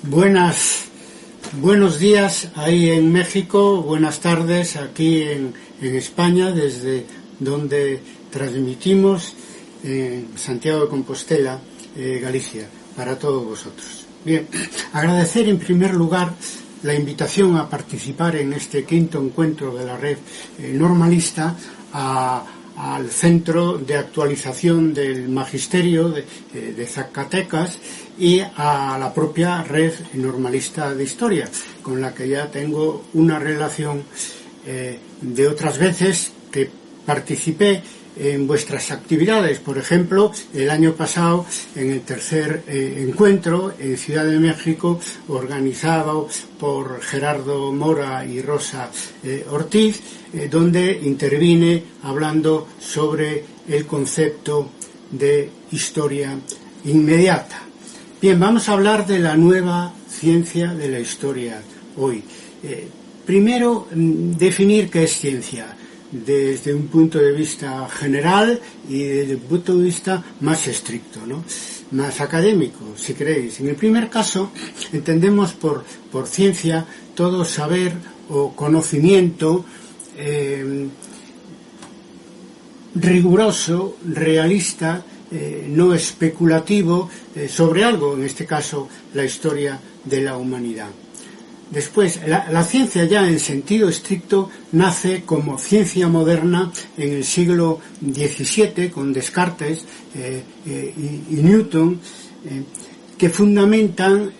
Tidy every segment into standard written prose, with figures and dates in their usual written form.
Buenos días ahí en México, buenas tardes aquí en España, desde donde transmitimos en Santiago de Compostela, Galicia, para todos vosotros. Bien, agradecer en primer lugar la invitación a participar en este quinto encuentro de la red normalista al Centro de Actualización del Magisterio de Zacatecas y a la propia red normalista de historia, con la que ya tengo una relación de otras veces que participé en vuestras actividades. Por ejemplo, el año pasado en el tercer encuentro en Ciudad de México, organizado por Gerardo Mora y Rosa Ortiz, donde intervine hablando sobre el concepto de historia inmediata. Bien, vamos a hablar de la nueva ciencia de la historia hoy. Primero, definir qué es ciencia desde un punto de vista general y desde un punto de vista más estricto, ¿no? Más académico, si queréis. En el primer caso, entendemos por ciencia todo saber o conocimiento riguroso, realista, no especulativo sobre algo, en este caso la historia de la humanidad. Después, la ciencia ya en sentido estricto nace como ciencia moderna en el siglo XVII con Descartes y Newton, que fundamentan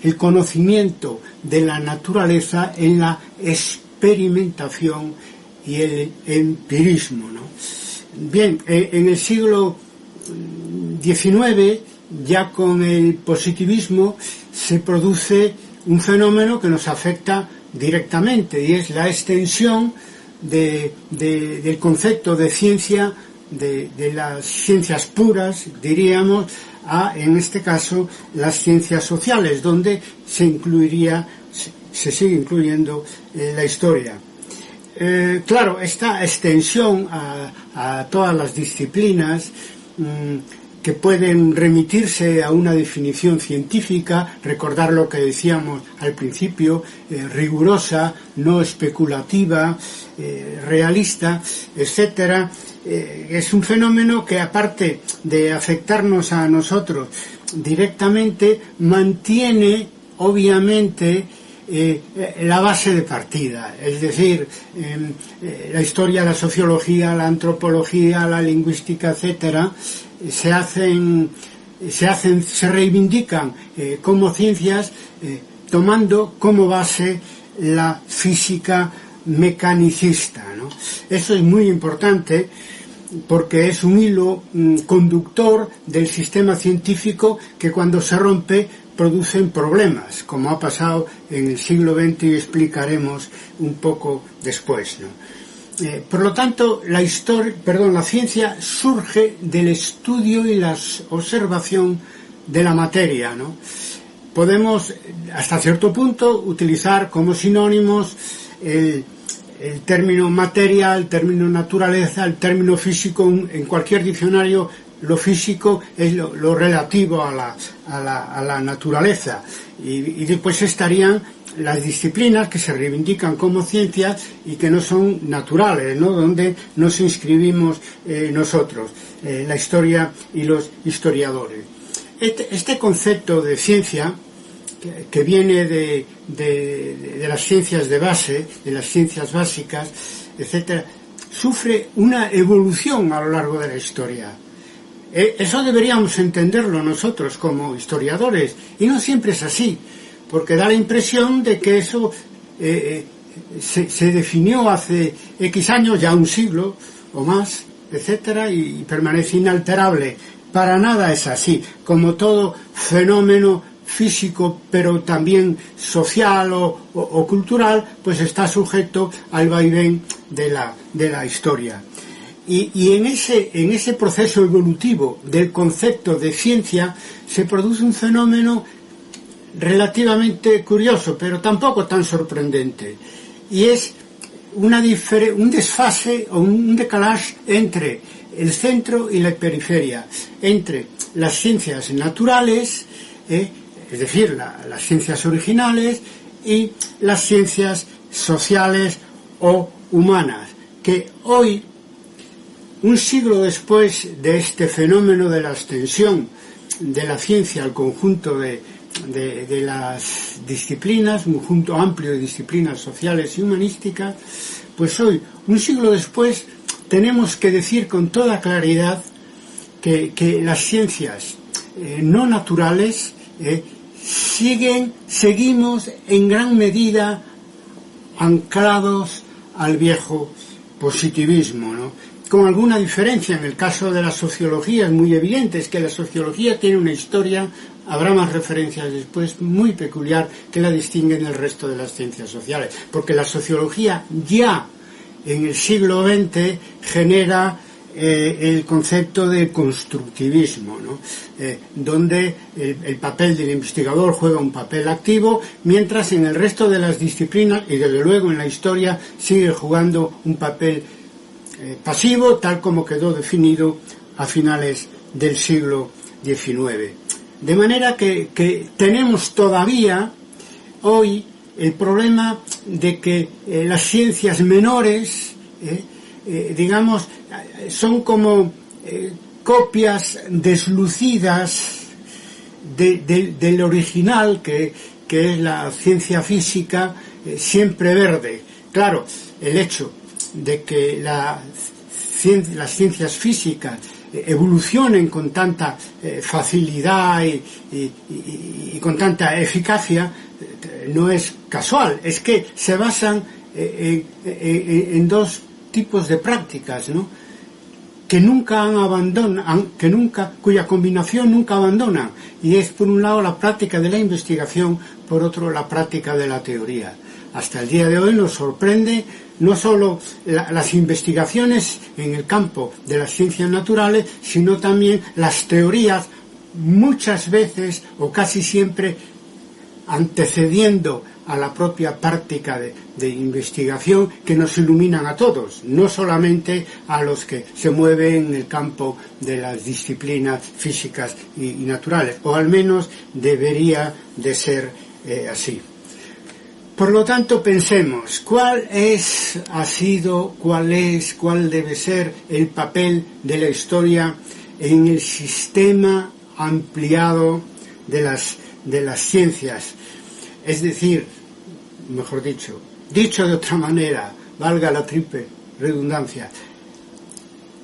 el conocimiento de la naturaleza en la experimentación y el empirismo, ¿no? Bien, en el siglo XIX, ya con el positivismo, se produce un fenómeno que nos afecta directamente, y es la extensión del concepto de ciencia, de las ciencias puras, diríamos, a, en este caso, las ciencias sociales, donde se sigue incluyendo la historia. Claro, esta extensión a todas las disciplinas que pueden remitirse a una definición científica, recordar lo que decíamos al principio, rigurosa, no especulativa, realista, etcétera, es un fenómeno que, aparte de afectarnos a nosotros directamente, mantiene obviamente la base de partida, es decir, la historia, la sociología, la antropología, la lingüística, etcétera, se reivindican como ciencias, tomando como base la física mecanicista, ¿no? Eso es muy importante porque es un hilo conductor del sistema científico que, cuando se rompe, producen problemas, como ha pasado en el siglo XX y explicaremos un poco después, ¿no? Por lo tanto, la ciencia surge del estudio y la observación de la materia, ¿no? Podemos, hasta cierto punto, utilizar como sinónimos el término materia, el término naturaleza, el término físico. En cualquier diccionario, lo físico es lo relativo a la naturaleza, y después estarían las disciplinas que se reivindican como ciencias y que no son naturales, ¿no? Donde nos inscribimos nosotros, la historia y los historiadores. Este concepto de ciencia, que viene de las ciencias de base, de las ciencias básicas, etcétera, sufre una evolución a lo largo de la historia. Eso deberíamos entenderlo nosotros como historiadores, y no siempre es así, porque da la impresión de que eso se definió hace X años, ya un siglo o más, etcétera, y permanece inalterable. Para nada es así. Como todo fenómeno físico, pero también social o cultural, pues está sujeto al vaivén de la historia. Y en ese proceso evolutivo del concepto de ciencia se produce un fenómeno relativamente curioso, pero tampoco tan sorprendente, y es un desfase o un decalage entre el centro y la periferia, entre las ciencias naturales, es decir, las ciencias originales y las ciencias sociales o humanas, que hoy, un siglo después de este fenómeno de la extensión de la ciencia al conjunto de las disciplinas, un conjunto amplio de disciplinas sociales y humanísticas, pues hoy, un siglo después, tenemos que decir con toda claridad que las ciencias no naturales seguimos en gran medida anclados al viejo positivismo, ¿no? Con alguna diferencia. En el caso de la sociología es muy evidente, es que la sociología tiene una historia, habrá más referencias después, muy peculiar, que la distingue del resto de las ciencias sociales, porque la sociología ya en el siglo XX genera el concepto de constructivismo, ¿no? Donde el papel del investigador juega un papel activo, mientras en el resto de las disciplinas, y desde luego en la historia, sigue jugando un papel pasivo, tal como quedó definido a finales del siglo XIX. De manera que tenemos todavía hoy el problema de que las ciencias menores, digamos, son como copias deslucidas del original, que es la ciencia física siempre verde. Claro, el hecho de que las ciencias físicas evolucionen con tanta facilidad y con tanta eficacia no es casual, es que se basan en dos tipos de prácticas, ¿no? Cuya combinación nunca abandona, y es por un lado la práctica de la investigación, por otro la práctica de la teoría. Hasta el día de hoy nos sorprende no solo las investigaciones en el campo de las ciencias naturales, sino también las teorías, muchas veces o casi siempre antecediendo a la propia práctica de investigación, que nos iluminan a todos, no solamente a los que se mueven en el campo de las disciplinas físicas y naturales, o al menos debería de ser así. Por lo tanto, pensemos, ¿cuál debe ser el papel de la historia en el sistema ampliado de las ciencias? Es decir, mejor dicho de otra manera, valga la triple redundancia,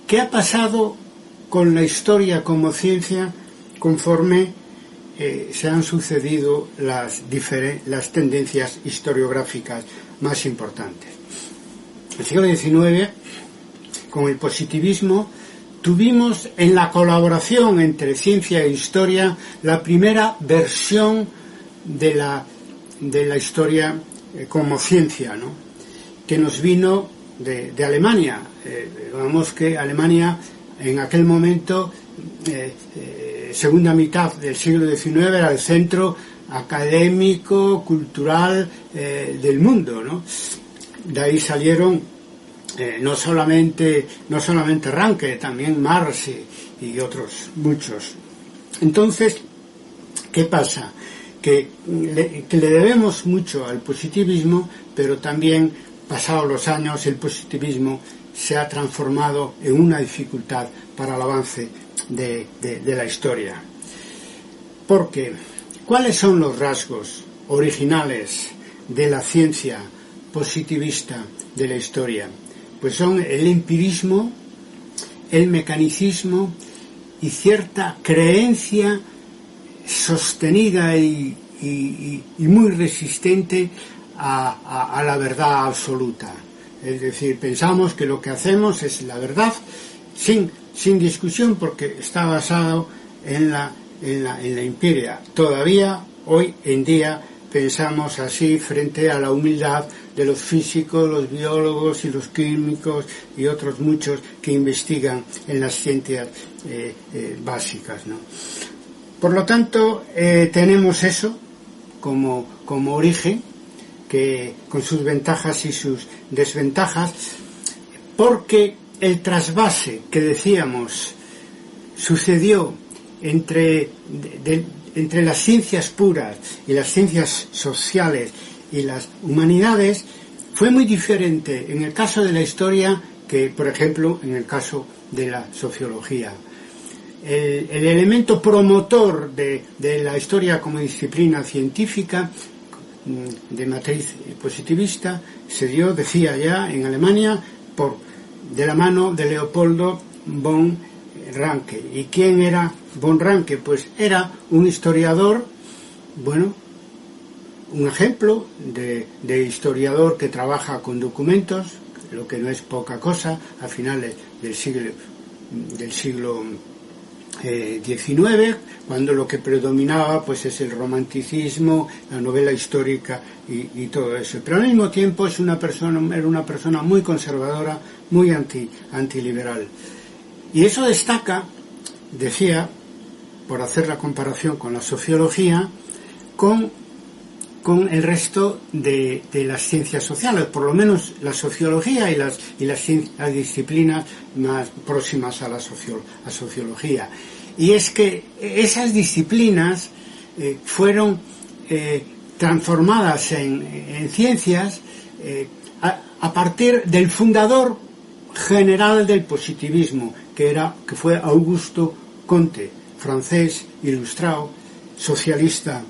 ¿qué ha pasado con la historia como ciencia conforme se han sucedido las tendencias historiográficas más importantes? En el siglo XIX, con el positivismo, tuvimos en la colaboración entre ciencia e historia la primera versión de la historia como ciencia, ¿no? Que nos vino de Alemania. Vamos que Alemania en aquel momento, segunda mitad del siglo XIX, era el centro académico, cultural del mundo, ¿no? De ahí salieron no solamente Ranke, también Marx y otros muchos. Entonces, ¿qué pasa? Que le debemos mucho al positivismo, pero también, pasados los años, el positivismo se ha transformado en una dificultad para el avance de la historia. Porque, ¿cuáles son los rasgos originales de la ciencia positivista de la historia? Pues son el empirismo, el mecanicismo y cierta creencia sostenida y muy resistente a la verdad absoluta. Es decir, pensamos que lo que hacemos es la verdad sin discusión, porque está basado en la empiria. Todavía hoy en día pensamos así frente a la humildad de los físicos, los biólogos y los químicos y otros muchos que investigan en las ciencias básicas, ¿no? Por lo tanto, tenemos eso como origen, que con sus ventajas y sus desventajas, porque el trasvase que decíamos sucedió entre entre las ciencias puras y las ciencias sociales y las humanidades fue muy diferente en el caso de la historia que, por ejemplo, en el caso de la sociología. El elemento promotor de la historia como disciplina científica de matriz positivista se dio, decía ya, en Alemania de la mano de Leopoldo von Ranke. ¿Y quién era von Ranke? Pues era un historiador, bueno, un ejemplo de historiador que trabaja con documentos, lo que no es poca cosa, a finales del siglo XIX, cuando lo que predominaba pues es el romanticismo, la novela histórica y todo eso. Pero al mismo tiempo era una persona muy conservadora, muy antiliberal. Y eso destaca, decía, por hacer la comparación con la sociología, con el resto de las ciencias sociales, por lo menos la sociología y las disciplinas más próximas a la sociología. Y es que esas disciplinas fueron transformadas en ciencias a partir del fundador general del positivismo, que fue Augusto Comte, francés, ilustrado, socialista,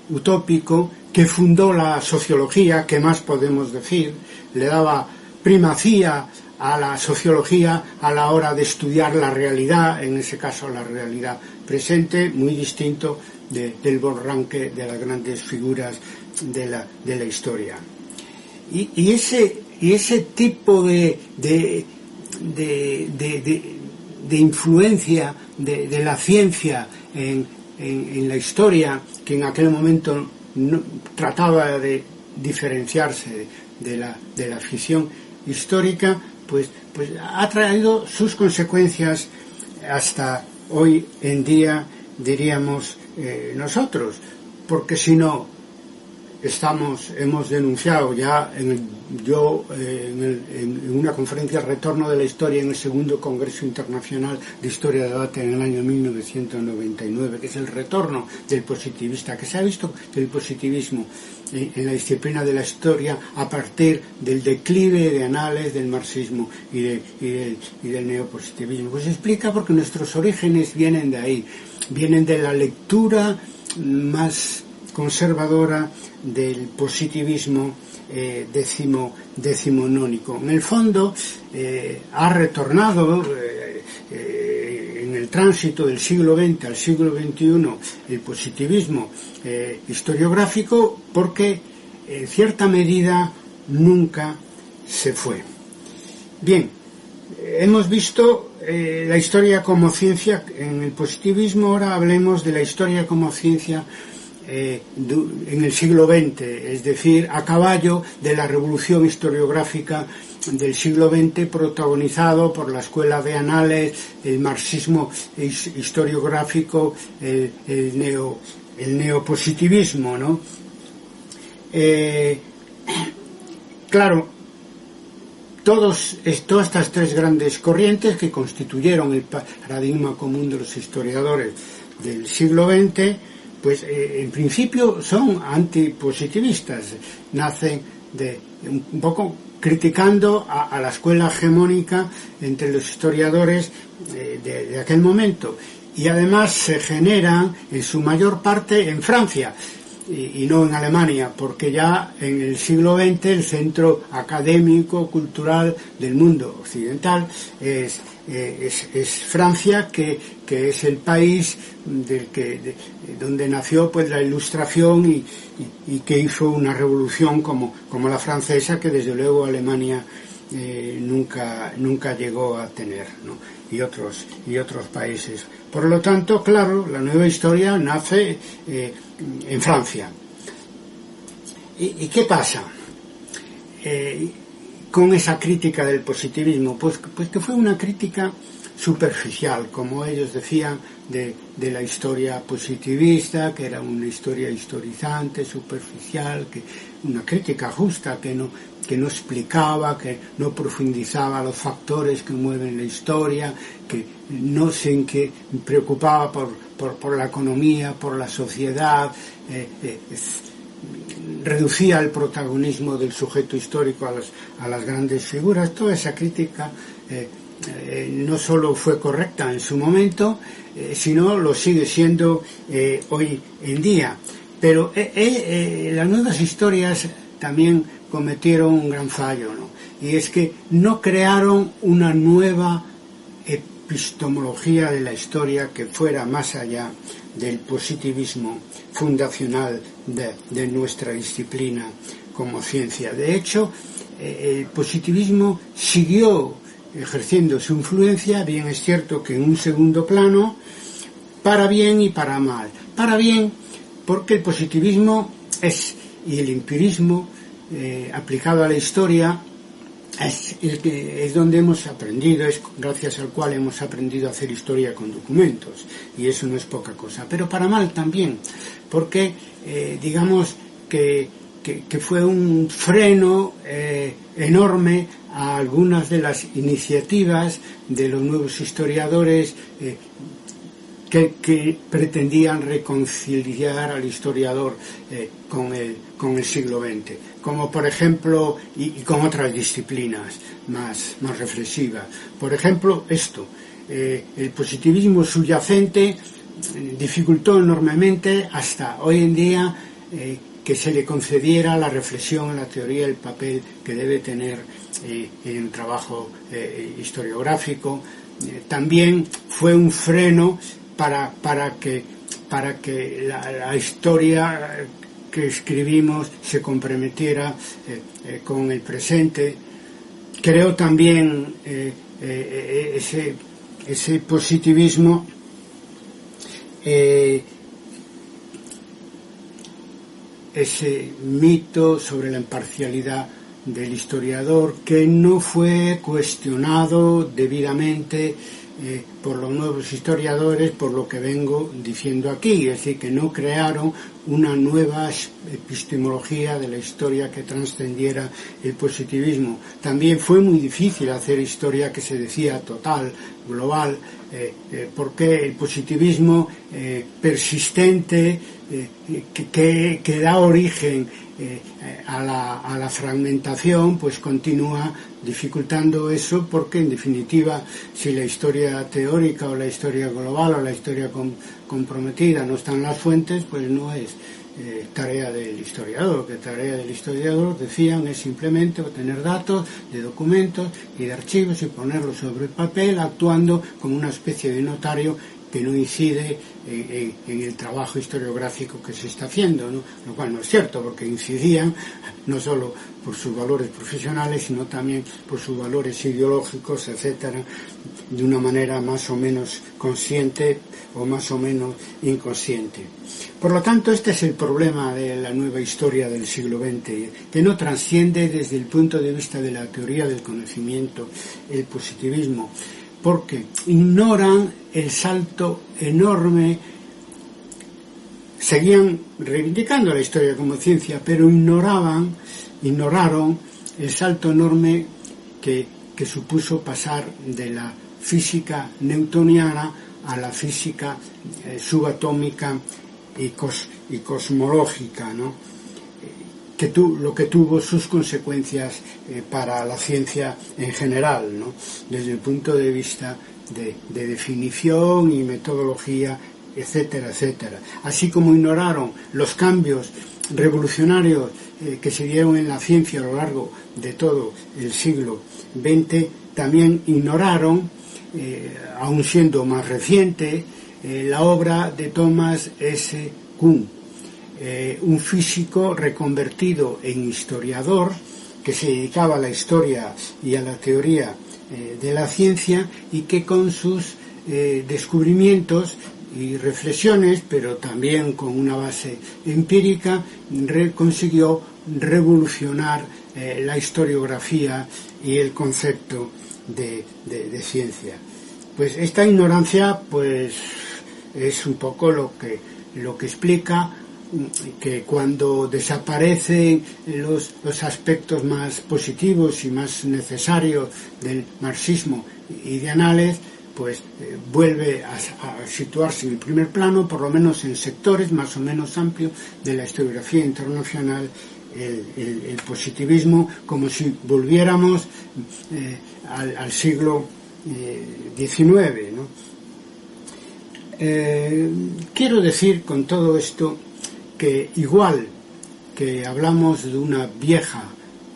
utópico, que fundó la sociología. ¿Qué más podemos decir? Le daba primacía a la sociología a la hora de estudiar la realidad, en ese caso la realidad presente, muy distinto del von Ranke, de las grandes figuras de la historia. Y ese tipo de influencia de la ciencia en la historia, que en aquel momento no, trataba de diferenciarse de la ficción histórica, pues ha traído sus consecuencias hasta hoy en día, diríamos nosotros, porque si no hemos denunciado ya en una conferencia Retorno de la Historia en el segundo Congreso Internacional de Historia de Debate en el año 1999, que es el retorno del positivista, que se ha visto el positivismo en la disciplina de la historia a partir del declive de Anales, del marxismo y del neopositivismo. Pues se explica porque nuestros orígenes vienen de ahí, vienen de la lectura más conservadora del positivismo decimonónico. En el fondo ha retornado en el tránsito del siglo XX al siglo XXI el positivismo historiográfico, porque en cierta medida nunca se fue. Bien, hemos visto la historia como ciencia en el positivismo. Ahora hablemos de la historia como ciencia en el siglo XX, es decir, a caballo de la revolución historiográfica del siglo XX, protagonizado por la escuela de Anales, el marxismo historiográfico, el neopositivismo, ¿no? Claro, todas estas tres grandes corrientes que constituyeron el paradigma común de los historiadores del siglo XX, pues en principio son antipositivistas, nacen un poco criticando a la escuela hegemónica entre los historiadores de aquel momento, y además se generan en su mayor parte en Francia y no en Alemania, porque ya en el siglo XX el centro académico, cultural del mundo occidental es Francia, que es el país donde nació pues la Ilustración y que hizo una revolución como la francesa, que desde luego Alemania nunca llegó a tener, ¿no? y otros países. Por lo tanto, claro, la nueva historia nace en Francia. ¿Y qué pasa con esa crítica del positivismo? Pues que fue una crítica superficial, como ellos decían, de de la historia positivista, que era una historia historizante, superficial, una crítica justa, que no explicaba, que no profundizaba los factores que mueven la historia, que no se preocupaba por la economía, por la sociedad, reducía el protagonismo del sujeto histórico a las grandes figuras. Toda esa crítica no solo fue correcta en su momento, sino lo sigue siendo hoy en día. Pero las nuevas historias también cometieron un gran fallo, ¿no? Y es que no crearon una nueva epistemología de la historia que fuera más allá del positivismo fundacional de nuestra disciplina como ciencia. De hecho, el positivismo siguió ejerciendo su influencia, bien es cierto que en un segundo plano, para bien y para mal. Para bien, porque el positivismo y el empirismo aplicado a la historia es donde hemos aprendido, es gracias al cual hemos aprendido a hacer historia con documentos, y eso no es poca cosa. Pero para mal también, porque digamos que fue un freno enorme a algunas de las iniciativas de los nuevos historiadores que pretendían reconciliar al historiador con el siglo XX, como por ejemplo, y con otras disciplinas más reflexivas. Por ejemplo, el positivismo subyacente dificultó enormemente hasta hoy en día que se le concediera la reflexión, la teoría, el papel que debe tener en el trabajo historiográfico. También fue un freno para que la historia que escribimos se comprometiera con el presente. Creo también ese positivismo ese mito sobre la imparcialidad del historiador, que no fue cuestionado debidamente por los nuevos historiadores, por lo que vengo diciendo aquí, es decir, que no crearon una nueva epistemología de la historia que trascendiera el positivismo. También fue muy difícil hacer historia que se decía total, global, porque el positivismo persistente que da origen a la fragmentación, pues continúa dificultando eso, porque en definitiva, si la historia teórica o la historia global o la historia comprometida no están las fuentes, pues no es tarea del historiador. Que tarea del historiador, decían, es simplemente obtener datos de documentos y de archivos y ponerlos sobre el papel, actuando como una especie de notario que no incide en el trabajo historiográfico que se está haciendo, ¿no? Lo cual no es cierto, porque incidían no solo por sus valores profesionales, sino también por sus valores ideológicos, etcétera, de una manera más o menos consciente o más o menos inconsciente. Por lo tanto, este es el problema de la nueva historia del siglo XX, que no trasciende desde el punto de vista de la teoría del conocimiento, el positivismo, porque ignoran el salto enorme. Seguían reivindicando la historia como ciencia, pero ignoraron el salto enorme que supuso pasar de la física newtoniana a la física subatómica y cosmológica, ¿no? Lo que tuvo sus consecuencias para la ciencia en general, ¿no? Desde el punto de vista de definición y metodología, etcétera, etcétera. Así como ignoraron los cambios revolucionarios que se dieron en la ciencia a lo largo de todo el siglo XX, también ignoraron, aun siendo más reciente, la obra de Thomas S. Kuhn, un físico reconvertido en historiador que se dedicaba a la historia y a la teoría de la ciencia, y que con sus descubrimientos y reflexiones, pero también con una base empírica, consiguió revolucionar la historiografía y el concepto de ciencia. Pues esta ignorancia, pues es un poco lo que explica que cuando desaparecen los aspectos más positivos y más necesarios del marxismo y de Annales, pues vuelve a situarse en el primer plano, por lo menos en sectores más o menos amplios de la historiografía internacional, el positivismo, como si volviéramos al siglo XIX, ¿no? Quiero decir con todo esto que igual que hablamos de una vieja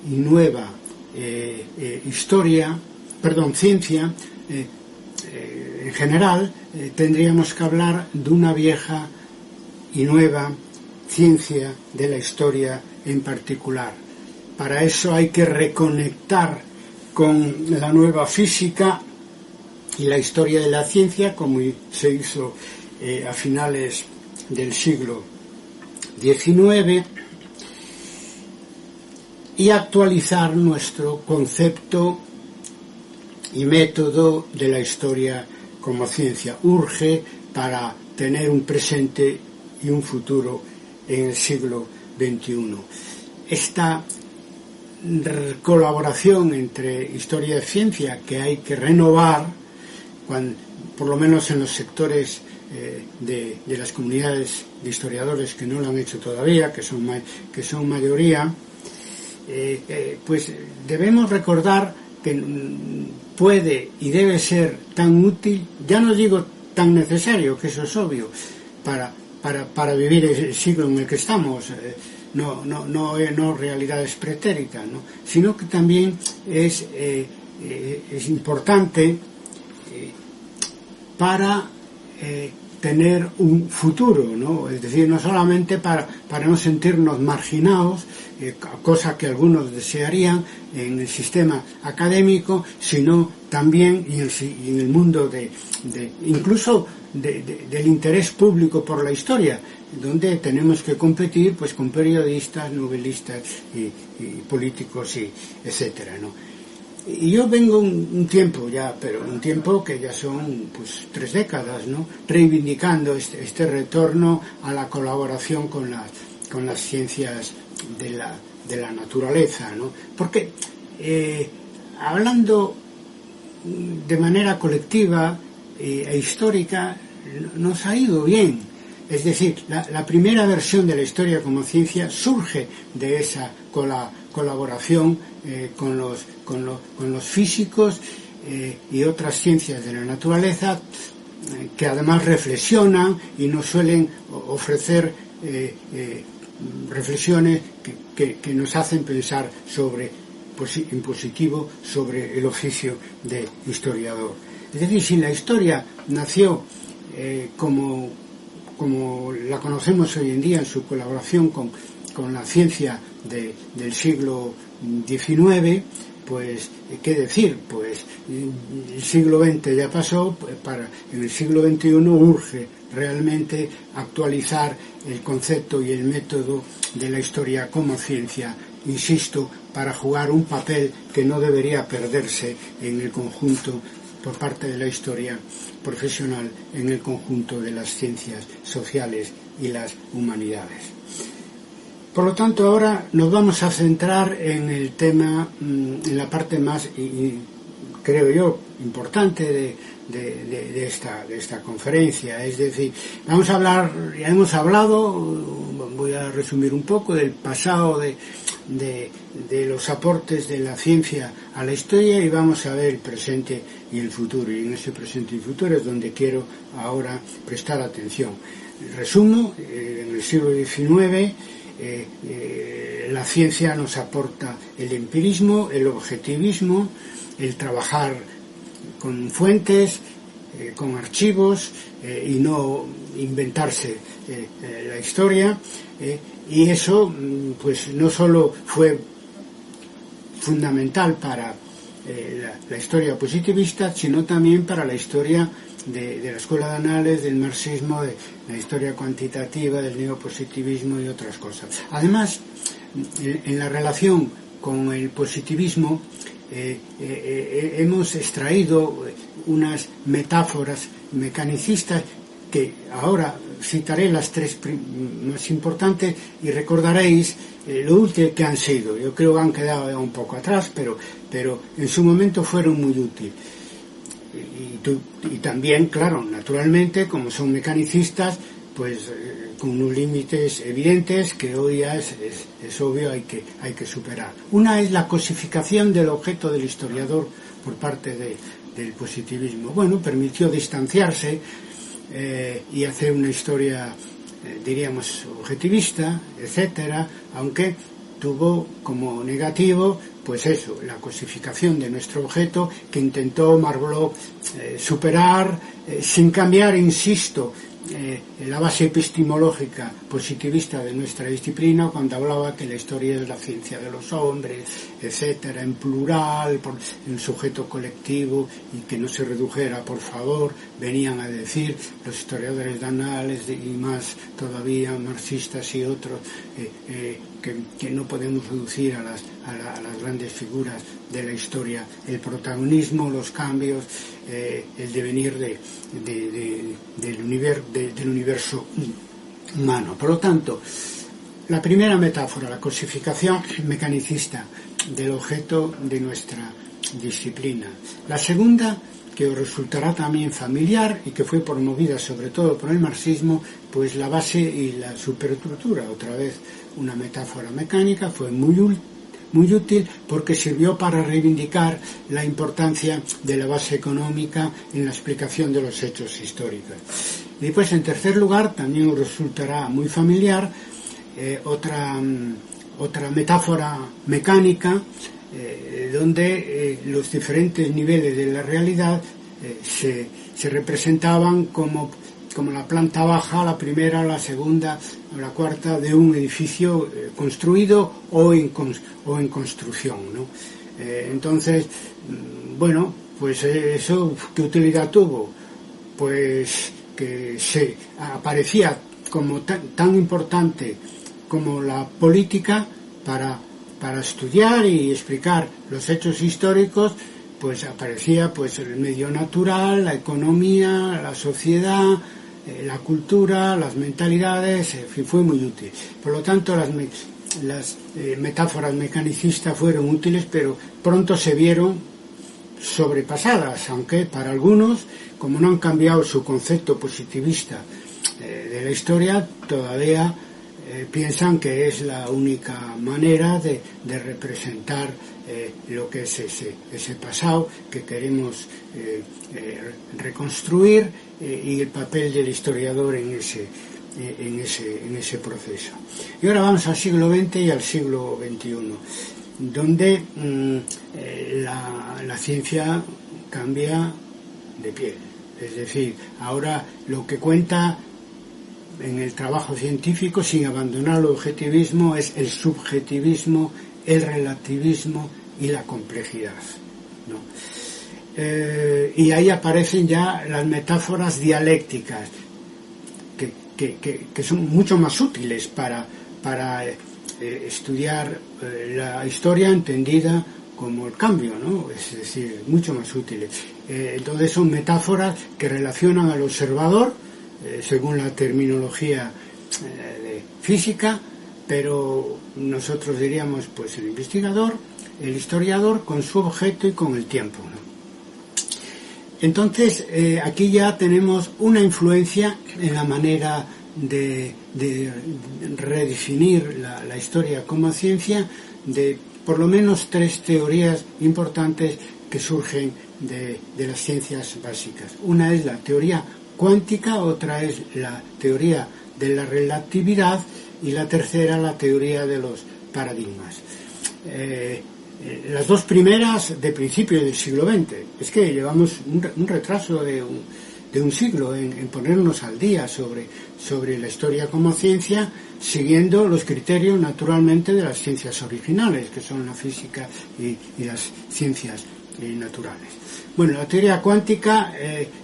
y nueva ciencia, en general tendríamos que hablar de una vieja y nueva ciencia de la historia en particular. Para eso hay que reconectar con la nueva física y la historia de la ciencia, como se hizo a finales del siglo XIX, y actualizar nuestro concepto y método de la historia como ciencia. Urge para tener un presente y un futuro en el siglo XXI. Esta colaboración entre historia y ciencia que hay que renovar, por lo menos en los sectores de las comunidades de historiadores que no lo han hecho todavía, que son mayoría, pues debemos recordar que puede y debe ser tan útil, ya no digo tan necesario, que eso es obvio, para vivir el siglo en el que estamos, no realidades pretéritas, ¿no? Sino que también es importante para tener un futuro, ¿no? Es decir, no solamente para no sentirnos marginados, cosa que algunos desearían en el sistema académico, sino también y en el mundo incluso del interés público por la historia, donde tenemos que competir pues con periodistas, novelistas y políticos y etcétera, ¿no? Y yo vengo un tiempo ya, pero un tiempo que ya son pues 3 décadas, ¿no? Reivindicando este retorno a la colaboración con las ciencias de la naturaleza, ¿no? Porque hablando de manera colectiva e histórica nos ha ido bien. Es decir, la primera versión de la historia como ciencia surge de esa colaboración con los físicos y otras ciencias de la naturaleza, que además reflexionan y nos suelen ofrecer reflexiones que nos hacen pensar en positivo sobre el oficio de historiador. Es decir, si la historia nació como la conocemos hoy en día en su colaboración con la ciencia del siglo XIX, pues, ¿qué decir? Pues el siglo XX ya pasó, en el siglo XXI urge realmente actualizar el concepto y el método de la historia como ciencia, insisto, para jugar un papel que no debería perderse en el conjunto por parte de la historia profesional, en el conjunto de las ciencias sociales y las humanidades. Por lo tanto, ahora nos vamos a centrar en el tema, en la parte más, creo yo, importante de esta conferencia. Es decir, vamos a hablar, ya hemos hablado, voy a resumir un poco, del pasado de los aportes de la ciencia a la historia, y vamos a ver el presente y el futuro. Y en ese presente y futuro es donde quiero ahora prestar atención. Resumo, en el siglo XIX, la ciencia nos aporta el empirismo, el objetivismo, el trabajar con fuentes, con archivos, y no inventarse la historia, y eso pues no solo fue fundamental para la historia positivista, sino también para la historia de la escuela de Annales, del marxismo, de la historia cuantitativa, del neopositivismo y otras cosas. Además, en la relación con el positivismo hemos extraído unas metáforas mecanicistas que ahora citaré las tres más importantes y recordaréis lo útil que han sido. Yo creo que han quedado ya un poco atrás, pero en su momento fueron muy útiles. Y también, claro, naturalmente, como son mecanicistas, pues con unos límites evidentes que hoy ya es obvio hay que superar. Una es la cosificación del objeto del historiador por parte del positivismo. Bueno, permitió distanciarse y hacer una historia, diríamos, objetivista, etcétera, aunque tuvo como negativo, pues eso, la cosificación de nuestro objeto, que intentó Marblot superar, sin cambiar, insisto, la base epistemológica positivista de nuestra disciplina, cuando hablaba que la historia es la ciencia de los hombres, etcétera, en plural, en sujeto colectivo, y que no se redujera, por favor, venían a decir los historiadores de anales y más todavía marxistas y otros, que no podemos reducir a las grandes figuras de la historia el protagonismo, los cambios, el devenir del universo humano. Por lo tanto, la primera metáfora, la cosificación mecanicista del objeto de nuestra disciplina. La segunda, que os resultará también familiar y que fue promovida sobre todo por el marxismo, pues la base y la superestructura, otra vez una metáfora mecánica, fue muy útil porque sirvió para reivindicar la importancia de la base económica en la explicación de los hechos históricos. Y después, en tercer lugar, también os resultará muy familiar otra metáfora mecánica, donde los diferentes niveles de la realidad se representaban como la planta baja, la primera, la segunda o la cuarta de un edificio construido o en construcción, ¿no? Entonces, bueno, pues eso, ¿qué utilidad tuvo? Pues que se aparecía como tan importante como la política para estudiar y explicar los hechos históricos, pues aparecía pues el medio natural, la economía, la sociedad, la cultura, las mentalidades, en fin, fue muy útil. Por lo tanto, las metáforas mecanicistas fueron útiles, pero pronto se vieron sobrepasadas, aunque para algunos, como no han cambiado su concepto positivista de la historia, todavía piensan que es la única manera de representar lo que es ese pasado que queremos reconstruir, y el papel del historiador en ese proceso. Y ahora vamos al siglo XX y al siglo XXI, donde la ciencia cambia de piel. Es decir, ahora lo que cuenta en el trabajo científico, sin abandonar el objetivismo, es el subjetivismo, el relativismo y la complejidad, ¿no? Y ahí aparecen ya las metáforas dialécticas, que son mucho más útiles para estudiar la historia entendida como el cambio, ¿no? Es decir, mucho más útiles. Entonces son metáforas que relacionan al observador, según la terminología de física, pero nosotros diríamos pues el investigador, el historiador, con su objeto y con el tiempo, ¿no? Entonces aquí ya tenemos una influencia en la manera de redefinir la historia como ciencia, de por lo menos tres teorías importantes que surgen de las ciencias básicas. Una es la teoría cuántica, otra es la teoría de la relatividad y la tercera la teoría de los paradigmas. Las dos primeras de principios del siglo XX. Es que llevamos un retraso de un siglo en ponernos al día sobre la historia como ciencia, siguiendo los criterios naturalmente de las ciencias originales, que son la física y las ciencias naturales. Bueno, la teoría cuántica,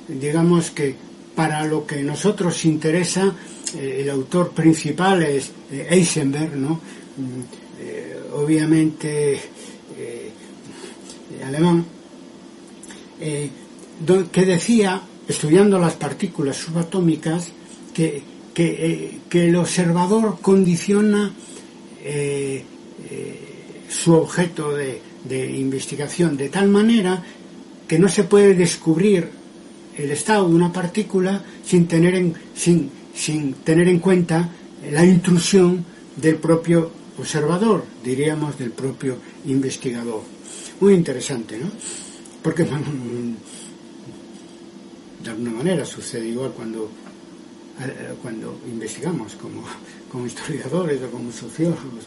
digamos que para lo que nosotros interesa, el autor principal es Heisenberg, ¿no? Obviamente alemán, que decía estudiando las partículas subatómicas, que el observador condiciona su objeto de investigación de tal manera que no se puede descubrir el estado de una partícula sin tener en cuenta la intrusión del propio observador, diríamos del propio investigador. Muy interesante, ¿no? Porque de alguna manera sucede igual cuando investigamos como historiadores o como sociólogos,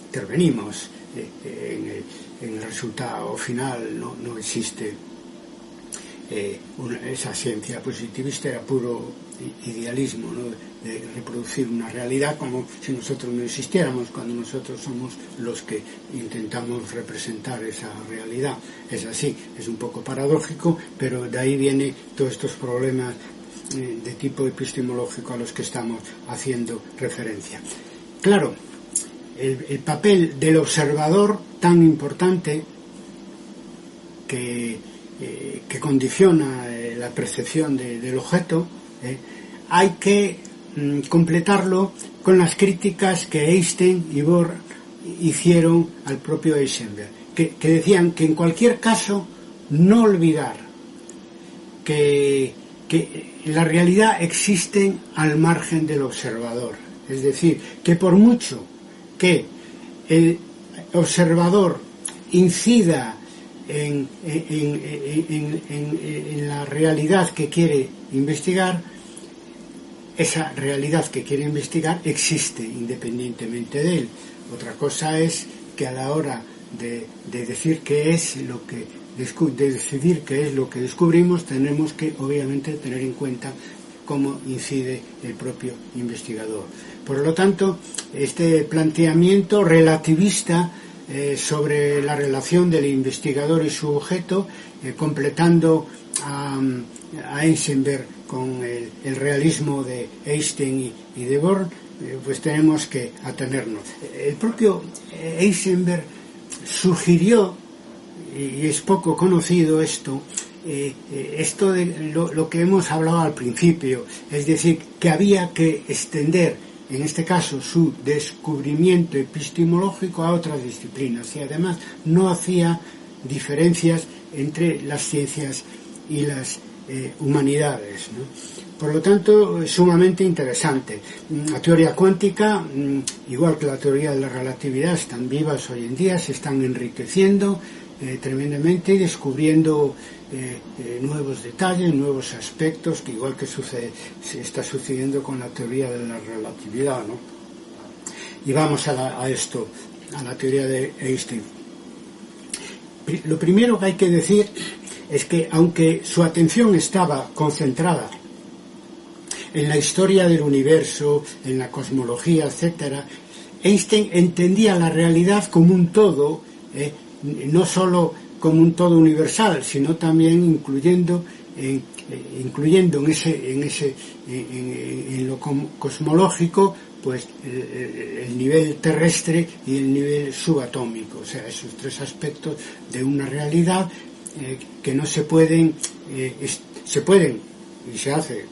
intervenimos en el resultado final. No existe esa ciencia positivista, era puro idealismo, ¿no? De reproducir una realidad como si nosotros no existiéramos, cuando nosotros somos los que intentamos representar esa realidad. Es así, es un poco paradójico, pero de ahí vienen todos estos problemas de tipo epistemológico a los que estamos haciendo referencia. Claro, el papel del observador, tan importante, que condiciona la percepción del objeto, hay que completarlo con las críticas que Einstein y Bohr hicieron al propio Heisenberg, que decían que en cualquier caso no olvidar que la realidad existe al margen del observador. Es decir, que por mucho que el observador incida en la realidad que quiere investigar, esa realidad que quiere investigar existe independientemente de él. Otra cosa es que a la hora de decir qué es lo que de decidir qué es lo que descubrimos, tenemos que obviamente tener en cuenta cómo incide el propio investigador. Por lo tanto, este planteamiento relativista sobre la relación del investigador y su objeto, completando a Heisenberg con el realismo de Einstein y de Bohr, pues tenemos que atenernos. El propio Heisenberg sugirió, y es poco conocido esto de lo que hemos hablado al principio, es decir, que había que extender, en este caso, su descubrimiento epistemológico a otras disciplinas, y además no hacía diferencias entre las ciencias y las humanidades, ¿no? Por lo tanto, es sumamente interesante. La teoría cuántica, igual que la teoría de la relatividad, están vivas hoy en día, se están enriqueciendo tremendamente y descubriendo nuevos detalles, nuevos aspectos, que igual que se está sucediendo con la teoría de la relatividad, ¿no? Y vamos a la teoría de Einstein. Lo primero que hay que decir es que, aunque su atención estaba concentrada en la historia del universo, en la cosmología, etc., Einstein entendía la realidad como un todo, no solo como un todo universal, sino también incluyendo en lo cosmológico, pues el nivel terrestre y el nivel subatómico, o sea, esos tres aspectos de una realidad que no se pueden y se hace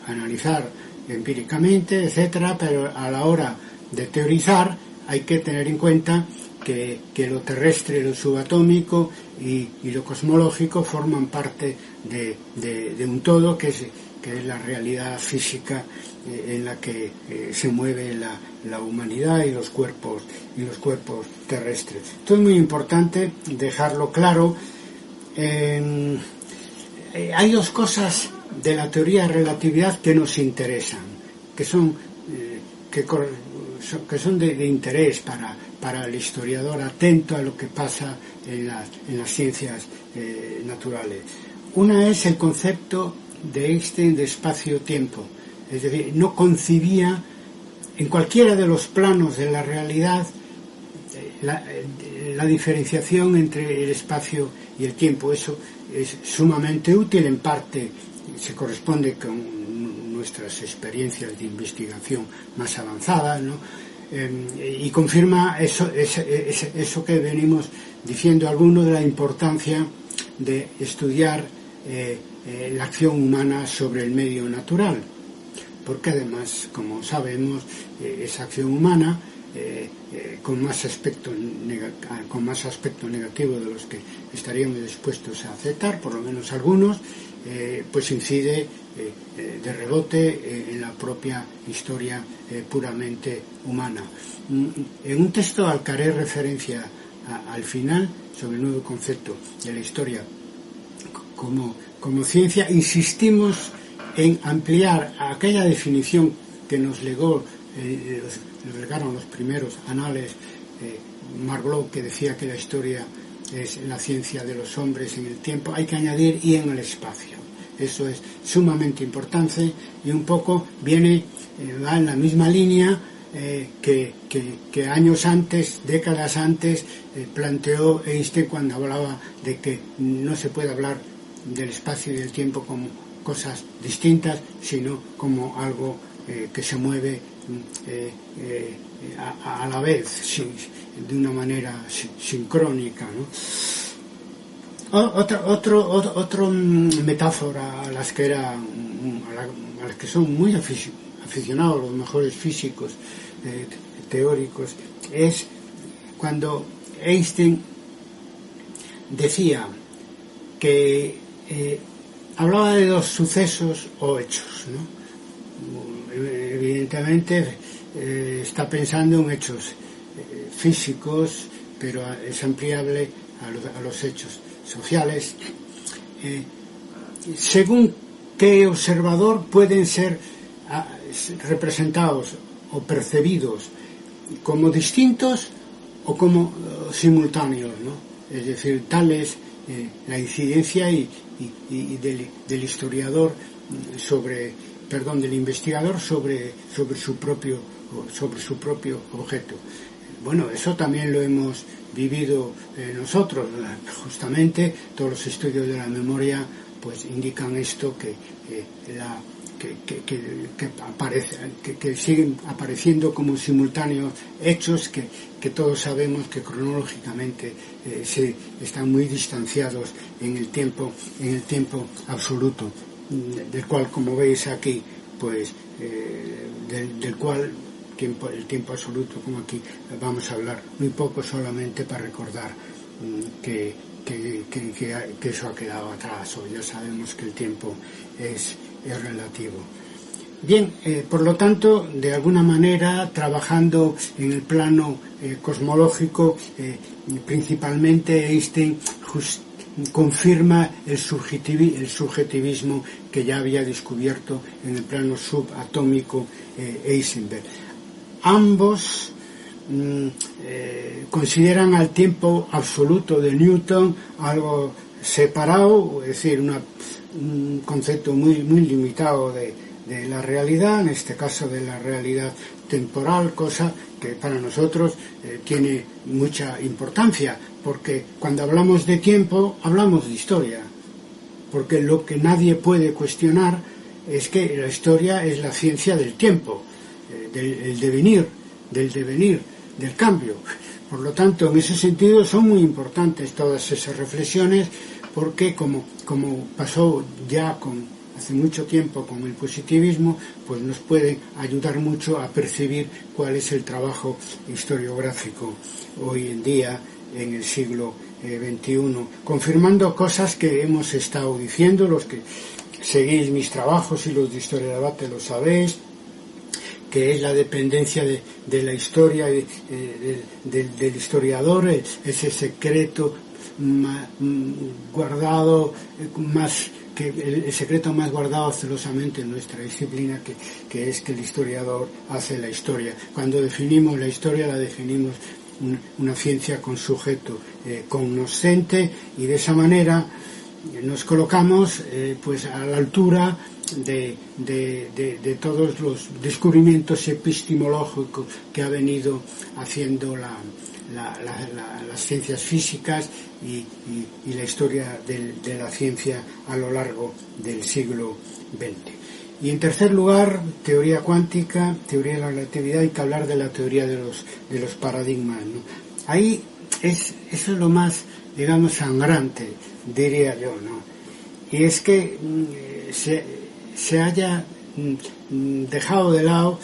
analizar empíricamente, etcétera, pero a la hora de teorizar hay que tener en cuenta que lo terrestre, lo subatómico y lo cosmológico forman parte de un todo que es la realidad física en la que se mueve la humanidad y los cuerpos terrestres. Esto es muy importante dejarlo claro. Hay dos cosas de la teoría de relatividad que nos interesan, que son de interés para el historiador atento a lo que pasa en las ciencias naturales. Una es el concepto de Einstein de espacio-tiempo, es decir, no concibía en cualquiera de los planos de la realidad la diferenciación entre el espacio y el tiempo. Eso es sumamente útil, en parte se corresponde con nuestras experiencias de investigación más avanzadas, ¿no? Y confirma eso que venimos diciendo algunos, de la importancia de estudiar la acción humana sobre el medio natural, porque además, como sabemos, esa acción humana con más aspecto negativo de los que estaríamos dispuestos a aceptar, por lo menos algunos, pues incide de rebote en la propia historia puramente humana. En un texto al que haré referencia al final, sobre el nuevo concepto de la historia como ciencia, insistimos en ampliar aquella definición que nos legaron los primeros anales, Marc Bloch, que decía que la historia es la ciencia de los hombres en el tiempo. Hay que añadir y en el espacio. Eso es sumamente importante y un poco va en la misma línea que años antes, décadas antes, planteó Einstein cuando hablaba de que no se puede hablar del espacio y del tiempo como cosas distintas, sino como algo que se mueve a la vez, de una manera sincrónica, ¿no? Otra metáfora a las que son muy aficionados los mejores físicos teóricos es cuando Einstein decía que hablaba de dos sucesos o hechos, ¿no? Evidentemente está pensando en hechos físicos, pero es ampliable a los hechos sociales. Según qué observador pueden ser representados o percibidos como distintos o como simultáneos, ¿no? Es decir, tal es la incidencia del historiador del investigador sobre su propio objeto. Bueno, eso también lo hemos vivido nosotros. Justamente todos los estudios de la memoria pues indican esto, que siguen apareciendo como simultáneos hechos que todos sabemos que cronológicamente están muy distanciados en el tiempo absoluto, del cual, como veis aquí, pues del cual el tiempo absoluto, como aquí vamos a hablar muy poco, solamente para recordar que eso ha quedado atrás, o ya sabemos que el tiempo es relativo. Bien, por lo tanto, de alguna manera, trabajando en el plano cosmológico, principalmente Einstein confirma el subjetivismo que ya había descubierto en el plano subatómico Heisenberg. Ambos consideran al tiempo absoluto de Newton algo separado, es decir, un concepto muy limitado de la realidad, en este caso de la realidad temporal, cosa que para nosotros tiene mucha importancia, porque cuando hablamos de tiempo hablamos de historia, porque lo que nadie puede cuestionar es que la historia es la ciencia del tiempo, del devenir, del cambio. Por lo tanto, en ese sentido son muy importantes todas esas reflexiones, porque como pasó ya hace mucho tiempo con el positivismo, pues nos pueden ayudar mucho a percibir cuál es el trabajo historiográfico hoy en día en el siglo XXI, confirmando cosas que hemos estado diciendo. Los que seguís mis trabajos y los de Historia de Debate lo sabéis, que es la dependencia de la historia, del historiador, ese secreto guardado, el secreto más guardado celosamente en nuestra disciplina, que es que el historiador hace la historia. Cuando definimos la historia, la definimos una ciencia con sujeto cognoscente, y de esa manera nos colocamos pues a la altura de todos los descubrimientos epistemológicos que ha venido haciendo las ciencias físicas y la historia de la ciencia a lo largo del siglo XX. Y en tercer lugar, teoría cuántica, teoría de la relatividad. Hay que hablar de la teoría de los paradigmas, ¿no? Ahí eso es lo más, digamos, sangrante, diría yo, ¿no? Y es que se haya dejado de lado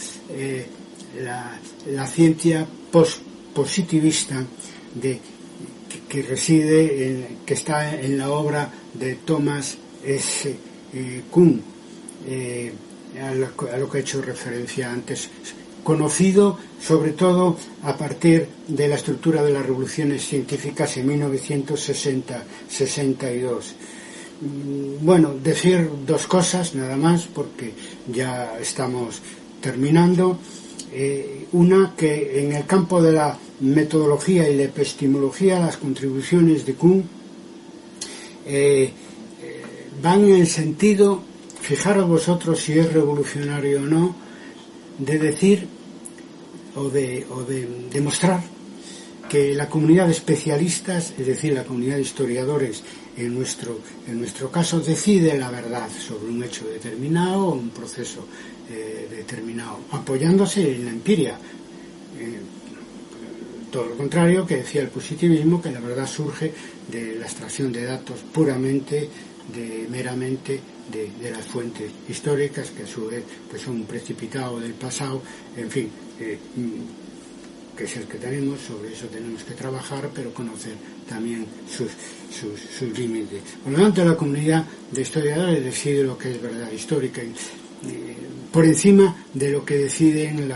la ciencia positivista que reside, que está en la obra de Thomas S. Kuhn, a lo que he hecho referencia antes, conocido sobre todo a partir de la estructura de las revoluciones científicas en 1960-62. Bueno, decir dos cosas nada más porque ya estamos terminando. Una, que en el campo de la metodología y la epistemología las contribuciones de Kuhn van en el sentido, fijaros vosotros si es revolucionario o no, de decir o de demostrar que la comunidad de especialistas, es decir, la comunidad de historiadores, en nuestro caso, decide la verdad sobre un hecho determinado o un proceso determinado, apoyándose en la empiria. Todo lo contrario que decía el positivismo, que la verdad surge de la extracción de datos puramente, meramente de las fuentes históricas, que a su vez pues son un precipitado del pasado, en fin, que es el que tenemos. Sobre eso tenemos que trabajar, pero conocer también sus límites. Por lo tanto, la comunidad de historiadores decide lo que es verdad histórica, por encima de lo que deciden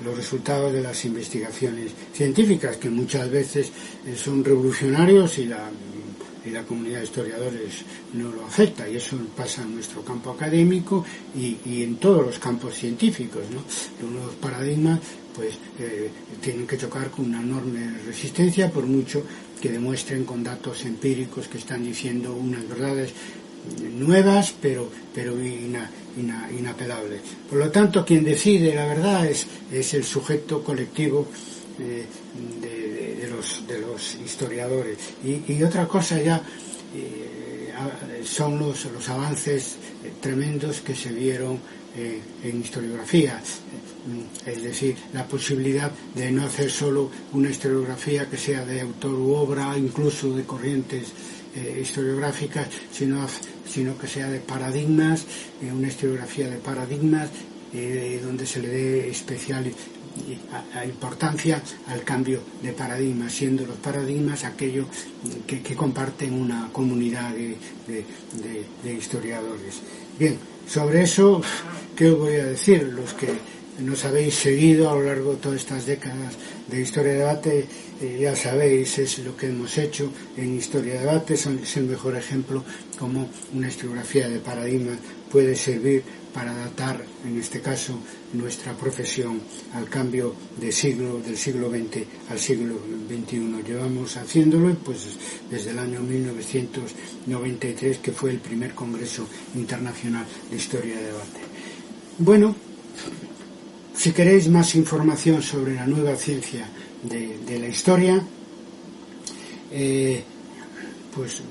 los resultados de las investigaciones científicas, que muchas veces son revolucionarios y la comunidad de historiadores no lo acepta, y eso pasa en nuestro campo académico y en todos los campos científicos, ¿no? Los nuevos paradigmas pues tienen que chocar con una enorme resistencia, por mucho que demuestren con datos empíricos que están diciendo unas verdades nuevas pero inapelables. Por lo tanto, quien decide la verdad es el sujeto colectivo de los historiadores. Y otra cosa ya son los avances tremendos que se vieron en historiografía, es decir, la posibilidad de no hacer solo una historiografía que sea de autor u obra, incluso de corrientes historiográficas, sino que sea de paradigmas, una historiografía de paradigmas, donde se le dé especial importancia al cambio de paradigmas, siendo los paradigmas aquello que comparten una comunidad de historiadores. Bien, sobre eso, ¿qué os voy a decir? Los que nos habéis seguido a lo largo de todas estas décadas de Historia de Debate, ya sabéis, es lo que hemos hecho en Historia de Debate, es el mejor ejemplo como una historiografía de paradigmas puede servir para adaptar, en este caso, nuestra profesión al cambio del siglo XX al siglo XXI. Llevamos haciéndolo pues desde el año 1993, que fue el primer Congreso Internacional de Historia de Debate. Bueno, si queréis más información sobre la nueva ciencia de la historia, pues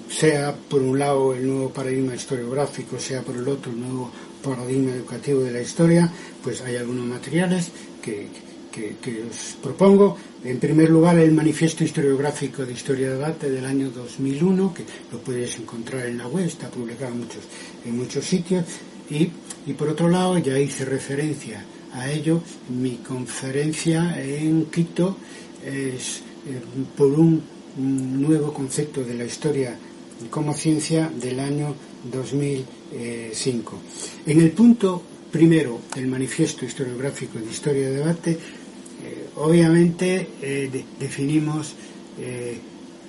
sea por un lado el nuevo paradigma historiográfico, sea por el otro el nuevo paradigma educativo de la historia, pues hay algunos materiales que os propongo. En primer lugar, el Manifiesto Historiográfico de Historia de Debate del año 2001, que lo podéis encontrar en la web, está publicado en muchos sitios. Y por otro lado, ya hice referencia a ello, mi conferencia en Quito es por un nuevo concepto de la historia como ciencia del año 2005. En el punto primero del Manifiesto Historiográfico de Historia de Debate, obviamente definimos,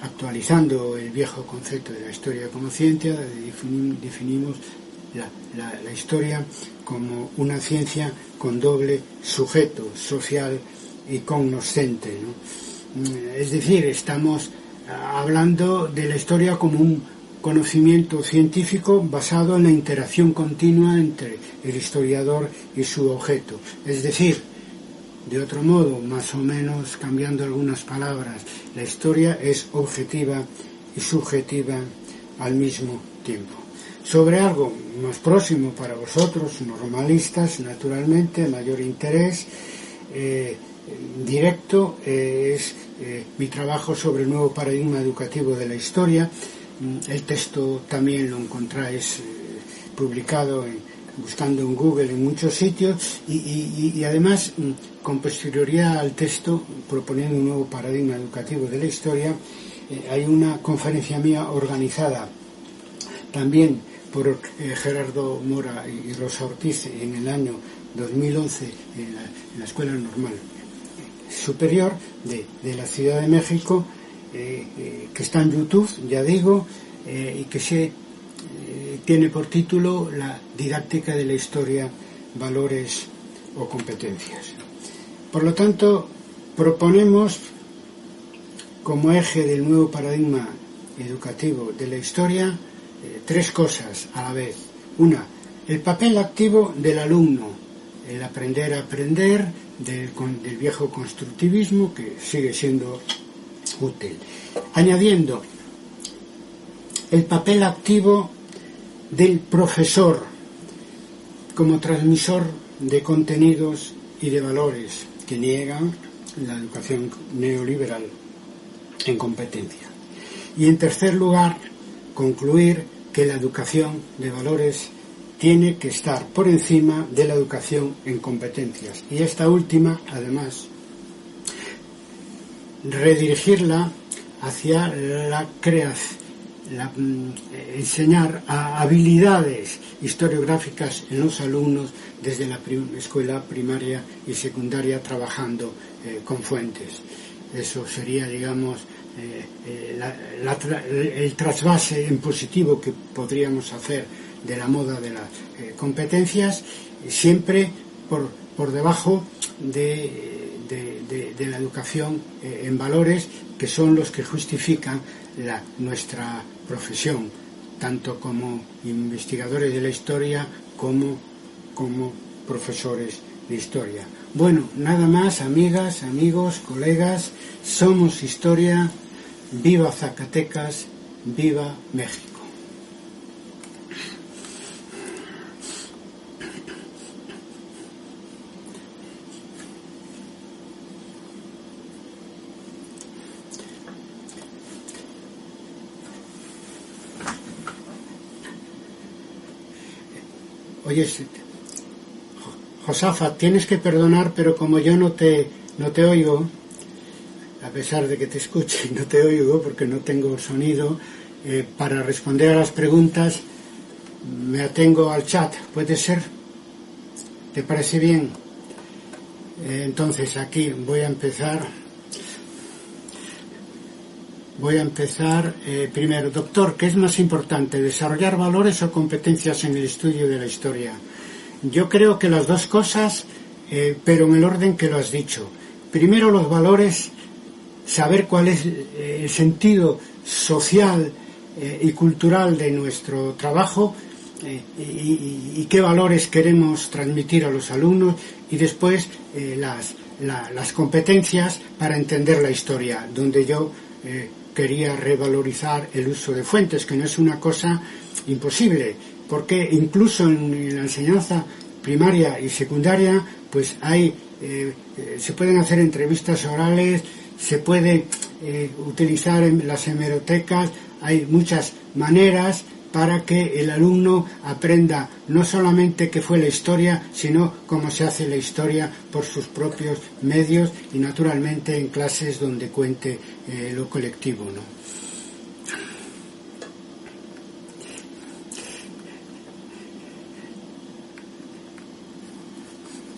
actualizando el viejo concepto de la historia como ciencia, definimos la historia como una ciencia con doble sujeto, social y cognoscente, ¿no? Es decir, estamos hablando de la historia como un conocimiento científico basado en la interacción continua entre el historiador y su objeto. Es decir, de otro modo, más o menos cambiando algunas palabras, la historia es objetiva y subjetiva al mismo tiempo. Sobre algo más próximo para vosotros, normalistas, naturalmente, mayor interés directo, es mi trabajo sobre el nuevo paradigma educativo de la historia. El texto también lo encontráis publicado buscando en Google en muchos sitios y además con posterioridad al texto, proponiendo un nuevo paradigma educativo de la historia, hay una conferencia mía organizada también por Gerardo Mora y Rosa Ortiz en el año 2011 en la Escuela Normal Superior de la Ciudad de México, que está en YouTube, ya digo, y que tiene por título La didáctica de la historia, valores o competencias. Por lo tanto, proponemos como eje del nuevo paradigma educativo de la historia tres cosas a la vez. Una, el papel activo del alumno, el aprender a aprender del viejo constructivismo, que sigue siendo útil. Añadiendo el papel activo del profesor como transmisor de contenidos y de valores que niegan la educación neoliberal en competencia. Y en tercer lugar, concluir que la educación de valores tiene que estar por encima de la educación en competencias. Y esta última, además, redirigirla hacia la creación, enseñar habilidades historiográficas en los alumnos desde la escuela primaria y secundaria, trabajando con fuentes. Eso sería, digamos, el trasvase en positivo que podríamos hacer de la moda de las competencias, siempre por debajo de la educación en valores, que son los que justifican nuestra profesión, tanto como investigadores de la historia como profesores de historia. Bueno, nada más, amigas, amigos, colegas, somos historia. Viva Zacatecas, viva México. Oye, Josafa, tienes que perdonar, pero como yo no te oigo, a pesar de que te escuche, no te oigo porque no tengo sonido, para responder a las preguntas me atengo al chat. ¿Puede ser? ¿Te parece bien? Entonces aquí voy a empezar. Primero, doctor, ¿qué es más importante, desarrollar valores o competencias en el estudio de la historia? Yo creo que las dos cosas, pero en el orden que lo has dicho. Primero, los valores, saber cuál es el sentido social y cultural de nuestro trabajo y qué valores queremos transmitir a los alumnos, y después las competencias para entender la historia, donde yo quería revalorizar el uso de fuentes, que no es una cosa imposible, porque incluso en la enseñanza primaria y secundaria pues se pueden hacer entrevistas orales, se puede utilizar en las hemerotecas, hay muchas maneras para que el alumno aprenda no solamente qué fue la historia, sino cómo se hace la historia por sus propios medios y naturalmente en clases donde cuente lo colectivo, ¿no?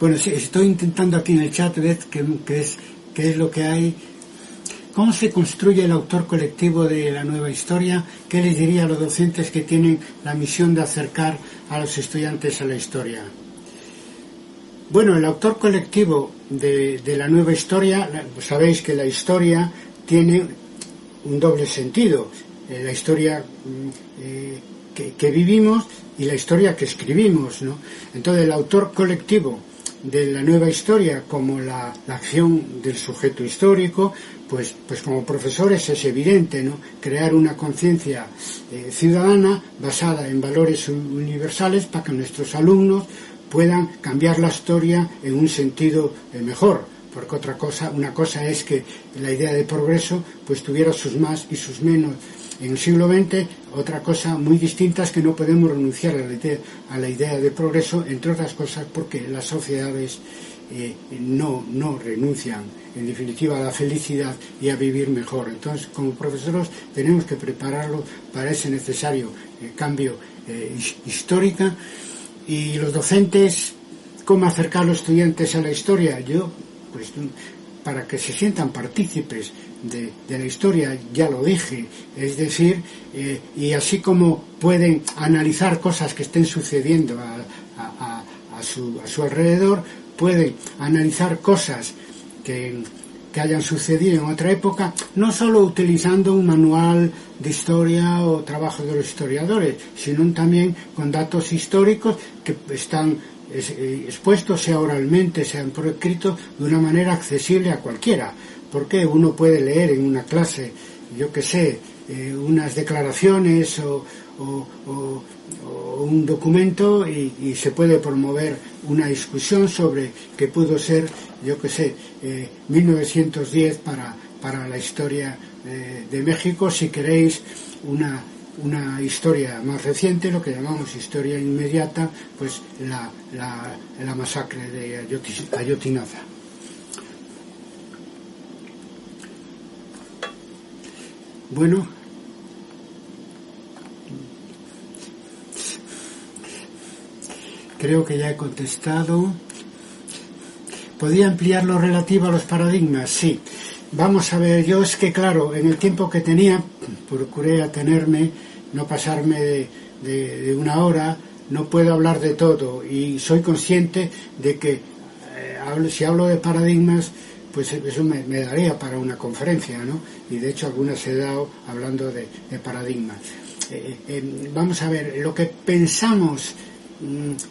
Bueno, sí, estoy intentando aquí en el chat ver qué es lo que hay. ¿Cómo se construye el autor colectivo de la nueva historia? ¿Qué les diría a los docentes que tienen la misión de acercar a los estudiantes a la historia? Bueno, el autor colectivo de la nueva historia, sabéis que la historia tiene un doble sentido. La historia que vivimos y la historia que escribimos, ¿no? Entonces, el autor colectivo de la nueva historia, como la acción del sujeto histórico, pues como profesores es evidente, ¿no? Crear una conciencia ciudadana basada en valores universales para que nuestros alumnos puedan cambiar la historia en un sentido mejor. porque una cosa es que la idea de progreso pues tuviera sus más y sus menos en el siglo XX. Otra cosa muy distinta es que no podemos renunciar a la idea de progreso, entre otras cosas porque las sociedades no renuncian en definitiva a la felicidad y a vivir mejor. Entonces, como profesores tenemos que prepararlo para ese necesario cambio histórico. Y los docentes, ¿cómo acercar a los estudiantes a la historia? Yo, pues, para que se sientan partícipes de la historia, ya lo dije, es decir, y así como pueden analizar cosas que estén sucediendo a su alrededor, pueden analizar cosas que hayan sucedido en otra época, no solo utilizando un manual de historia o trabajo de los historiadores, sino también con datos históricos que están expuestos, sea oralmente, sea por escrito, de una manera accesible a cualquiera. Porque uno puede leer en una clase, yo que sé, unas declaraciones o un documento y se puede promover una discusión sobre que pudo ser, yo que sé, 1910 para la historia de México. Si queréis una historia más reciente, lo que llamamos historia inmediata, pues la masacre de Ayotzinapa. Bueno, creo que ya he contestado. ¿Podría ampliar lo relativo a los paradigmas? Sí. Vamos a ver, yo es que claro, en el tiempo que tenía, procuré atenerme, no pasarme de una hora, no puedo hablar de todo y soy consciente de que si hablo de paradigmas, pues eso me daría para una conferencia, ¿no? Y de hecho algunas he dado hablando de paradigmas. Vamos a ver, lo que pensamos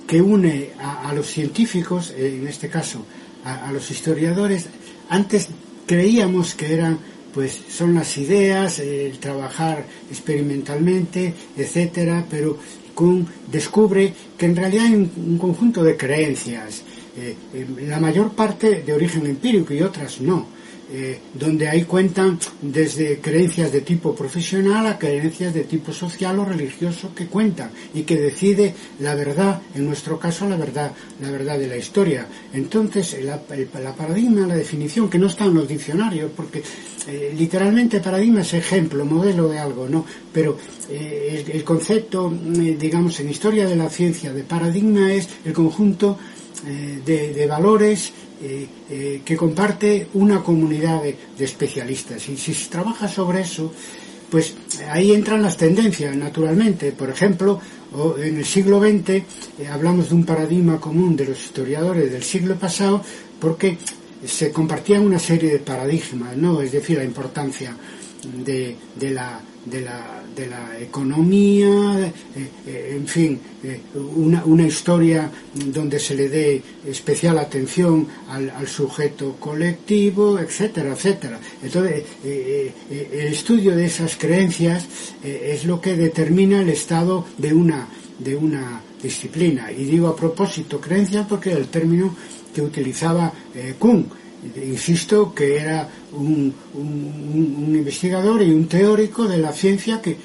que une a los científicos, en este caso a los historiadores, antes creíamos que eran, pues son las ideas, el trabajar experimentalmente, etcétera, pero descubre que en realidad hay un conjunto de creencias, la mayor parte de origen empírico y otras no, donde ahí cuentan desde creencias de tipo profesional a creencias de tipo social o religioso que cuentan y que decide la verdad, en nuestro caso la verdad de la historia. Entonces la paradigma, la definición, que no está en los diccionarios, porque literalmente paradigma es ejemplo, modelo de algo, ¿no? Pero el concepto, digamos, en historia de la ciencia de paradigma es el conjunto de valores que comparte una comunidad de especialistas. Y si se trabaja sobre eso, pues ahí entran las tendencias, naturalmente. Por ejemplo, en el siglo XX hablamos de un paradigma común de los historiadores del siglo pasado, porque se compartían una serie de paradigmas, ¿no? Es decir, la importancia de la economía, en fin, una historia donde se le dé especial atención al sujeto colectivo, etcétera, etcétera. Entonces, el estudio de esas creencias es lo que determina el estado de una disciplina. Y digo a propósito creencias porque era el término que utilizaba Kuhn. Insisto que era un investigador y un teórico de la ciencia que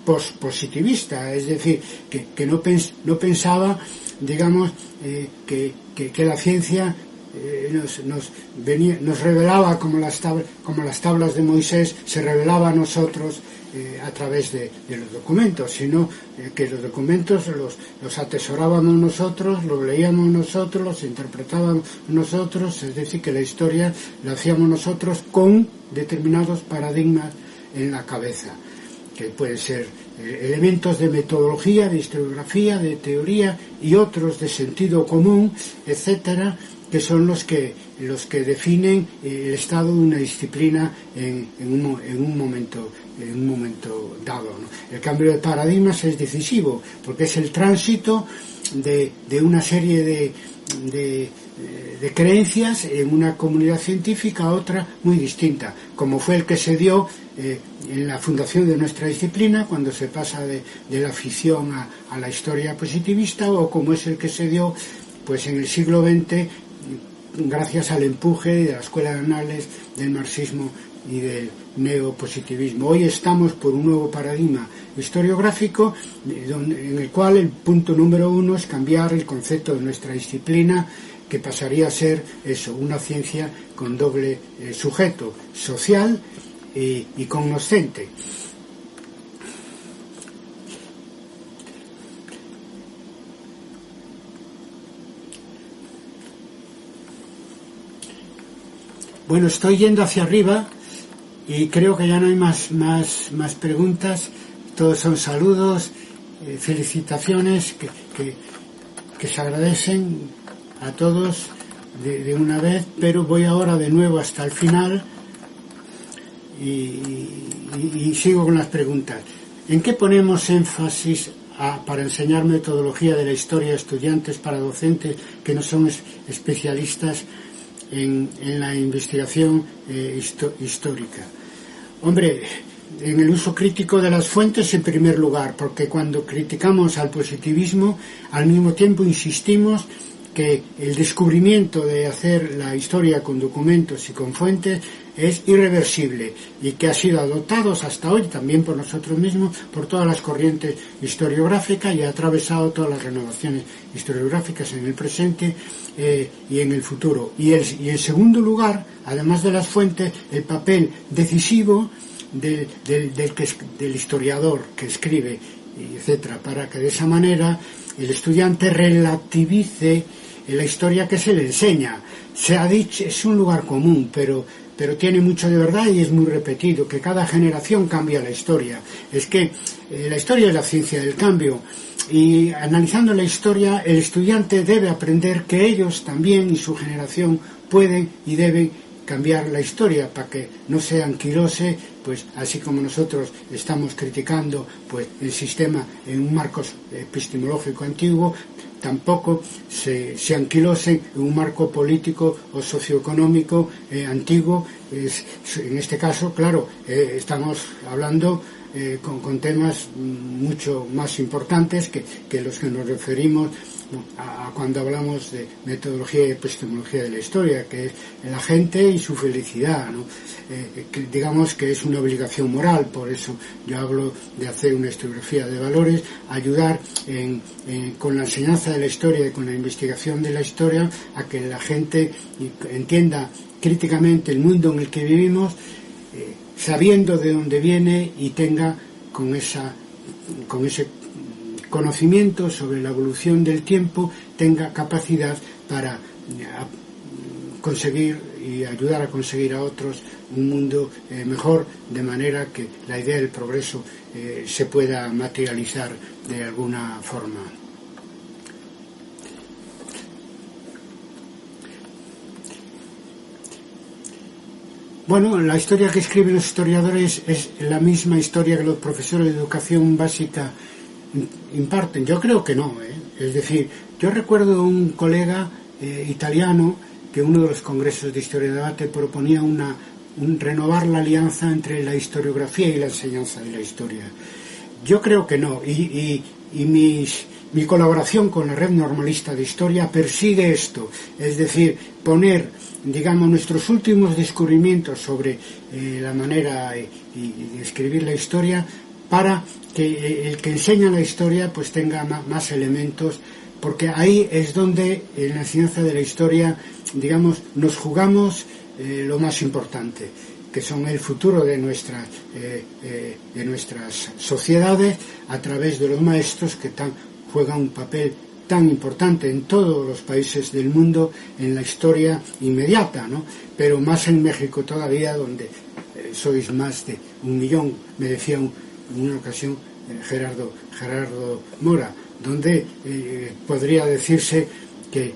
positivista, es decir, que no pensaba, digamos, que la ciencia nos revelaba como las tablas de Moisés se revelaba a nosotros a través de los documentos, sino que los documentos los atesorábamos nosotros, los leíamos nosotros, los interpretábamos nosotros, es decir, que la historia la hacíamos nosotros con determinados paradigmas en la cabeza, que pueden ser elementos de metodología, de historiografía, de teoría y otros de sentido común, etcétera, que son los que definen el estado de una disciplina en un momento dado, ¿no? El cambio de paradigmas es decisivo porque es el tránsito de una serie de creencias en una comunidad científica a otra muy distinta, como fue el que se dio en la fundación de nuestra disciplina, cuando se pasa de la ficción a la historia positivista, o como es el que se dio pues en el siglo XX gracias al empuje de la escuela de análisis del marxismo y del neopositivismo. Hoy estamos por un nuevo paradigma historiográfico en el cual el punto número 1 es cambiar el concepto de nuestra disciplina, que pasaría a ser eso, una ciencia con doble sujeto, social y cognoscente. Bueno, estoy yendo hacia arriba y creo que ya no hay más preguntas. Todos son saludos, felicitaciones que se agradecen a todos de una vez, pero voy ahora de nuevo hasta el final y sigo con las preguntas. ¿En qué ponemos énfasis para enseñar metodología de la historia a estudiantes, para docentes que no son especialistas en la investigación histórica? Hombre, en el uso crítico de las fuentes en primer lugar, porque cuando criticamos al positivismo, al mismo tiempo insistimos que el descubrimiento de hacer la historia con documentos y con fuentes es irreversible y que ha sido adoptado hasta hoy también por nosotros mismos, por todas las corrientes historiográficas y ha atravesado todas las renovaciones historiográficas en el presente y en el futuro. Y en segundo lugar, además de las fuentes, el papel decisivo del historiador que escribe, etcétera, para que de esa manera el estudiante relativice la historia que se le enseña. Se ha dicho, es un lugar común, pero tiene mucho de verdad y es muy repetido, que cada generación cambia la historia. Es que la historia es la ciencia del cambio, y analizando la historia el estudiante debe aprender que ellos también y su generación pueden y deben cambiar la historia para que no se anquilose, pues así como nosotros estamos criticando pues el sistema en un marco epistemológico antiguo, tampoco se anquilosen en un marco político o socioeconómico antiguo. En este caso, claro, estamos hablando con temas mucho más importantes que los que nos referimos cuando hablamos de metodología y epistemología de la historia, que es la gente y su felicidad, ¿no? Digamos que es una obligación moral, por eso yo hablo de hacer una historiografía de valores, ayudar con la enseñanza de la historia y con la investigación de la historia a que la gente entienda críticamente el mundo en el que vivimos, sabiendo de dónde viene y tenga con ese conocimiento sobre la evolución del tiempo, tenga capacidad para conseguir y ayudar a conseguir a otros un mundo mejor, de manera que la idea del progreso se pueda materializar de alguna forma. Bueno, la historia que escriben los historiadores es la misma historia que los profesores de educación básica imparten. Yo creo que no, Es decir, yo recuerdo un colega italiano que en uno de los congresos de Historia y Debate proponía renovar la alianza entre la historiografía y la enseñanza de la historia. Yo creo que no, y mi colaboración con la Red Normalista de Historia persigue esto, es decir, poner, digamos, nuestros últimos descubrimientos sobre la manera de escribir la historia para que el que enseña la historia pues tenga más elementos, porque ahí es donde en la enseñanza de la historia, digamos, nos jugamos lo más importante, que son el futuro de nuestras sociedades a través de los maestros que juegan un papel tan importante en todos los países del mundo en la historia inmediata, ¿no? Pero más en México todavía, donde sois más de 1 millón, me decía en una ocasión Gerardo Mora, donde podría decirse que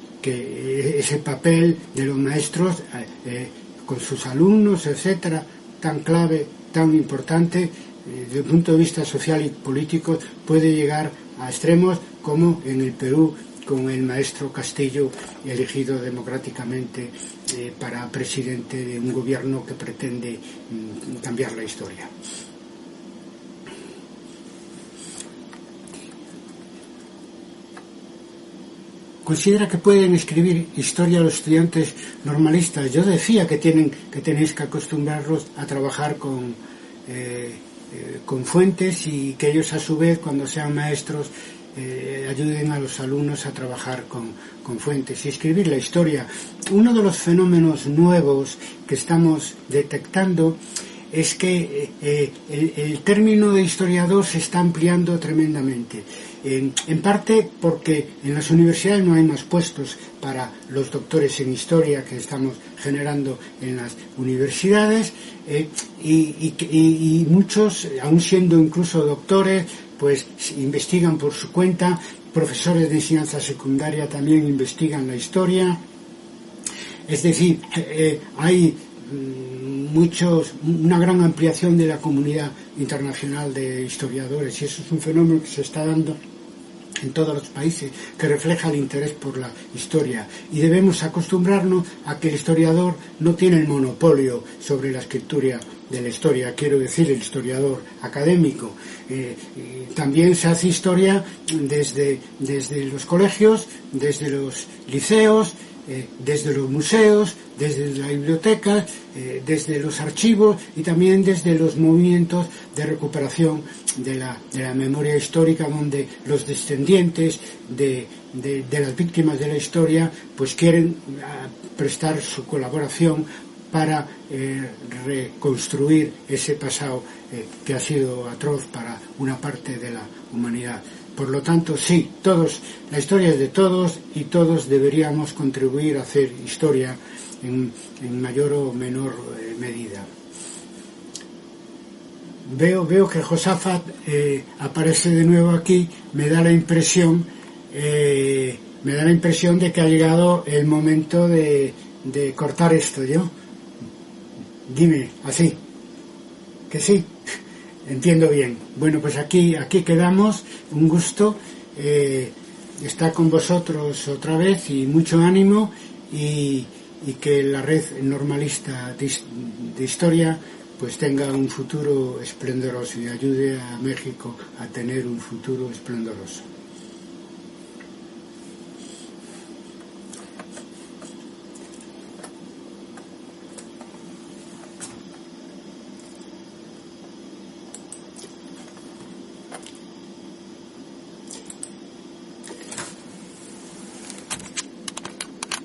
ese papel de los maestros con sus alumnos, etcétera, tan clave, tan importante desde el punto de vista social y político, puede llegar a extremos como en el Perú con el maestro Castillo, elegido democráticamente para presidente de un gobierno que pretende cambiar la historia. considera que pueden escribir historia los estudiantes normalistas. Yo decía que tenéis que acostumbrarlos a trabajar con fuentes, y que ellos a su vez, cuando sean maestros, ayuden a los alumnos a trabajar con fuentes y escribir la historia. Uno de los fenómenos nuevos que estamos detectando es que el término de historiador se está ampliando tremendamente. En parte porque en las universidades no hay más puestos para los doctores en historia que estamos generando en las universidades, y muchos, aun siendo incluso doctores, pues investigan por su cuenta. Profesores de enseñanza secundaria también investigan la historia. Es decir, hay una gran ampliación de la comunidad internacional de historiadores, y eso es un fenómeno que se está dando en todos los países, que refleja el interés por la historia, y debemos acostumbrarnos a que el historiador no tiene el monopolio sobre la escritura de la historia, quiero decir, el historiador académico. También se hace historia desde los colegios, desde los liceos, desde los museos, desde la biblioteca, desde los archivos, y también desde los movimientos de recuperación de la memoria histórica, donde los descendientes de las víctimas de la historia pues quieren prestar su colaboración para reconstruir ese pasado que ha sido atroz para una parte de la humanidad. Por lo tanto, sí, la historia es de todos, y todos deberíamos contribuir a hacer historia en mayor o menor medida. Veo que Josafat aparece de nuevo aquí. Me da la impresión de que ha llegado el momento de cortar esto, ¿yo? Dime, así, que sí. Entiendo bien. Bueno, pues aquí quedamos. Un gusto estar con vosotros otra vez, y mucho ánimo, y que la red normalista de historia pues tenga un futuro esplendoroso y ayude a México a tener un futuro esplendoroso.